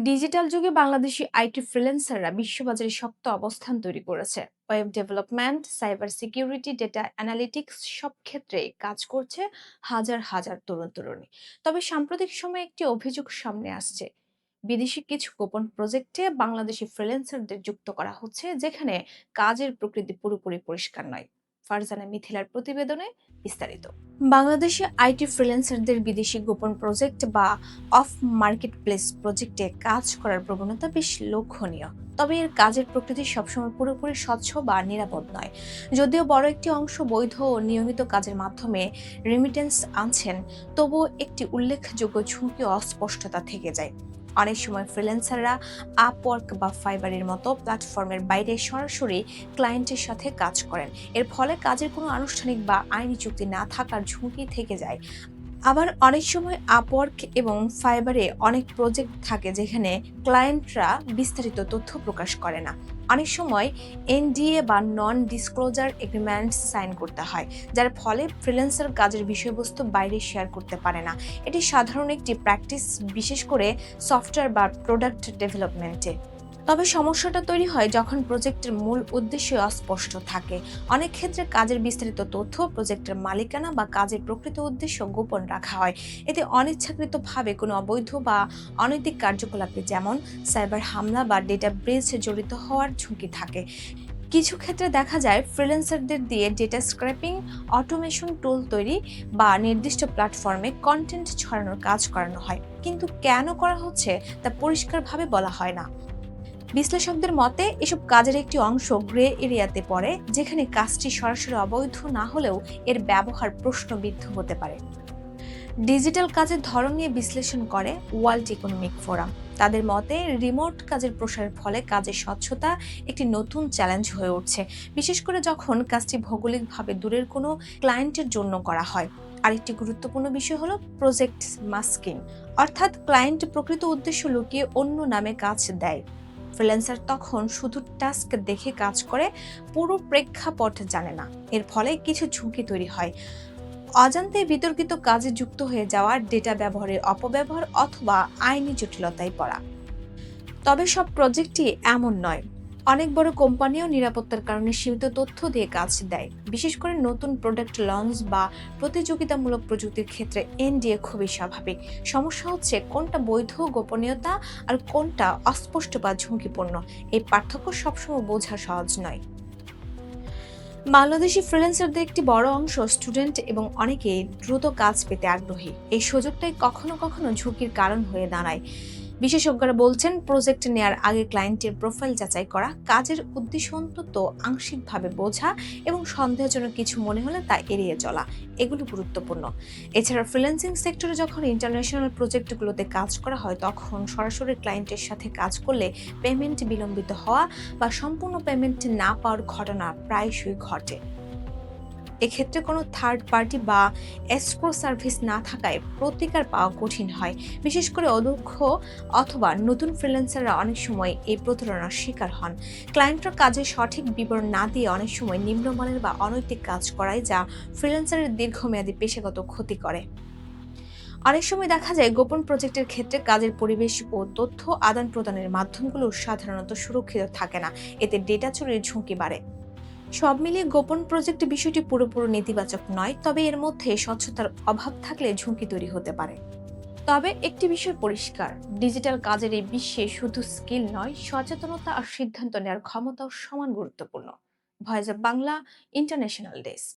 Digital যুগে Bangladeshi IT ফ্রিল্যান্সাররা বিশ্ববাজারে শক্ত অবস্থান তৈরি করেছে। Web development, cyber security, data analytics সব ক্ষেত্রেই কাজ করছে হাজার হাজার তরুণ তরুণী। তবে সাম্প্রতিক সময়ে একটি অভিযোগ সামনে আসছে। বিদেশি কিছু গোপন প্রজেক্টে বাংলাদেশি ফ্রিল্যান্সারদের যুক্ত করা হচ্ছে, যেখানে কাজের প্রকৃতি পুরোপুরি পরিষ্কার নয়। ফারজানা মিথিলার প্রতিবেদনে বিস্তারিত। বাংলাদেশে আইটি ফ্রিল্যান্সারদের বিদেশি গোপন প্রজেক্ট বা অফ মার্কেট প্লেস প্রজেক্টে কাজ করার প্রবণতা বেশ লক্ষণীয়। তবে এর কাজের প্রকৃতি সবসময় পুরোপুরি স্বচ্ছ বা নিরাপদ নয়। যদিও বড় একটি অংশ বৈধ ও নিয়মিত কাজের মাধ্যমে রেমিটেন্স আনছেন, তবুও একটি উল্লেখযোগ্য ঝুঁকি ও অস্পষ্টতা থেকে যায়। অনেক সময় ফ্রিল্যান্সাররা আপওয়ার্ক বা ফাইবারের মতো প্ল্যাটফর্মের বাইরে সরাসরি ক্লায়েন্টের সাথে কাজ করেন। এর ফলে কাজের কোনো আনুষ্ঠানিক বা আইনি চুক্তি না থাকার ঝুঁকি থেকে যায়। আবার অনেক সময় আপওয়ার্ক এবং ফাইবারে অনেক প্রজেক্ট থাকে যেখানে ক্লায়েন্টরা বিস্তারিত তথ্য প্রকাশ করে না। অনেক সময় এনডিএ বা নন ডিসক্লোজার এগ্রিমেন্ট সাইন করতে হয়, যার ফলে ফ্রিল্যান্সার কাজের বিষয়বস্তু বাইরে শেয়ার করতে পারে না। এটি সাধারণ একটি প্র্যাকটিস, বিশেষ করে সফটওয়্যার বা প্রোডাক্ট ডেভেলপমেন্টে। তবে সমস্যাটা তৈরি হয় যখন প্রজেক্টের মূল উদ্দেশ্য অস্পষ্ট থাকে। অনেক ক্ষেত্রে কাজের বিস্তারিত তথ্য, প্রজেক্টের মালিকানা বা কাজের প্রকৃত উদ্দেশ্য গোপন রাখা হয়। এতে অনিচ্ছাকৃতভাবে কোনো অবৈধ বা অনৈতিক কার্যকলাপে, যেমন সাইবার হামলা বা ডেটা ব্রিচ, জড়িত হওয়ার ঝুঁকি থাকে। কিছু ক্ষেত্রে দেখা যায় ফ্রিল্যান্সারদের দিয়ে ডেটা স্ক্র্যাপিং, অটোমেশন টুল তৈরি বা নির্দিষ্ট প্ল্যাটফর্মে কন্টেন্ট ছড়ানোর কাজ করানো হয়, কিন্তু কেন করা হচ্ছে তা পরিষ্কারভাবে বলা হয় না। বিশ্লেষকদের মতে এসব কাজের একটি অংশ গ্রে এরিয়াতে পড়ে, যেখানে কাজটি সরাসরি অবৈধ না হলেও এর ব্যবহার প্রশ্নবিদ্ধ হতে পারে। ডিজিটাল কাজের ধরন নিয়ে বিশ্লেষণ করে ওয়ার্ল্ড ইকোনমিক ফোরাম। তাদের মতে রিমোট কাজের প্রসারের ফলে কাজের স্বচ্ছতা একটি নতুন চ্যালেঞ্জ হয়ে উঠছে, বিশেষ করে যখন কাজটি ভৌগোলিকভাবে দূরের কোনো ক্লায়েন্টের জন্য করা হয়। আরেকটি গুরুত্বপূর্ণ বিষয় হলো প্রজেক্ট মাস্কিং, অর্থাৎ ক্লায়েন্ট প্রকৃত উদ্দেশ্য লুকিয়ে অন্য নামে কাজ দেয়। ফ্রিল্যান্সার তখন শুধু টাস্ক দেখে কাজ করে, পুরো প্রেক্ষাপট জানে না। এর ফলে কিছু ঝুঁকি তৈরি হয়, অজান্তে বিতর্কিত কাজে যুক্ত হয়ে যাওয়া, ডেটা ব্যবহারের অপব্যবহার অথবা আইনি জটিলতায় পড়া। তবে সব প্রজেক্টই এমন নয়। অনেক বড় কোম্পানিও নিরাপত্তার কারণে সীমিত তথ্য দিয়ে কাজ দেয়, বিশেষ করে নতুন প্রোডাক্ট লঞ্চ বা প্রতিযোগিতামূলক প্রযুক্তির ক্ষেত্রে এনডিএ খুবই স্বাভাবিক। সমস্যা হচ্ছে কোনটা বৈধ গোপনীয়তা আর কোনটা অস্পষ্ট বা ঝুঁকিপূর্ণ। এই পার্থক্য সবসময় বোঝা সহজ নয়। বাংলাদেশি ফ্রিল্যান্সারদের একটি বড় অংশ স্টুডেন্ট এবং অনেকেই দ্রুত কাজ পেতে আগ্রহী। এই সুযোগটাই কখনো কখনো ঝুঁকির কারণ হয়ে দাঁড়ায়। বিশেষজ্ঞরা বলছেন, প্রজেক্ট নেয়ার আগে ক্লায়েন্টের প্রোফাইল যাচাই করা, কাজের উদ্দেশ্য অন্তত আংশিকভাবে বোঝা এবং সন্দেহজনক কিছু মনে হলে তা এড়িয়ে চলা, এগুলো গুরুত্বপূর্ণ। এছাড়া ফ্রিল্যান্সিং সেক্টরে যখন ইন্টারন্যাশনাল প্রজেক্টগুলোতে কাজ করা হয়, তখন সরাসরি ক্লায়েন্টের সাথে কাজ করলে পেমেন্ট বিলম্বিত হওয়া বা সম্পূর্ণ পেমেন্ট না পাওয়ার ঘটনা প্রায়শই ঘটে। এক্ষেত্রে কোনো থার্ড পার্টি বা এসক্রো সার্ভিস না থাকায় প্রতিকার পাওয়া কঠিন হয়। বিশেষ করে অদক্ষ অথবা নতুন ফ্রিল্যান্সাররা অনেক সময় এই প্রতারণার শিকার হন। ক্লায়েন্টরা কাজের সঠিক বিবরণ না দিয়ে অনেক সময় নিম্নমানের বা অনৈতিক কাজ করায়, যা ফ্রিল্যান্সারের দীর্ঘমেয়াদী পেশাগত ক্ষতি করে। অনেক সময় দেখা যায় গোপন প্রজেক্টের ক্ষেত্রে কাজের পরিবেশ ও তথ্য আদান প্রদানের মাধ্যমগুলো সাধারণত সুরক্ষিত থাকে না। এতে ডেটা চুরির ঝুঁকি বাড়ে। সব মিলিয়ে গোপন প্রজেক্ট বিষয়টি পুরোপুরি নেতিবাচক নয়, তবে এর মধ্যে স্বচ্ছতার অভাব থাকলে ঝুঁকি তৈরি হতে পারে। তবে একটি বিষয় পরিষ্কার, ডিজিটাল কাজের এই বিশ্বে শুধু স্কিল নয়, সচেতনতা আর সিদ্ধান্ত নেওয়ার ক্ষমতাও সমান গুরুত্বপূর্ণ। Voice of Bangla, international desk.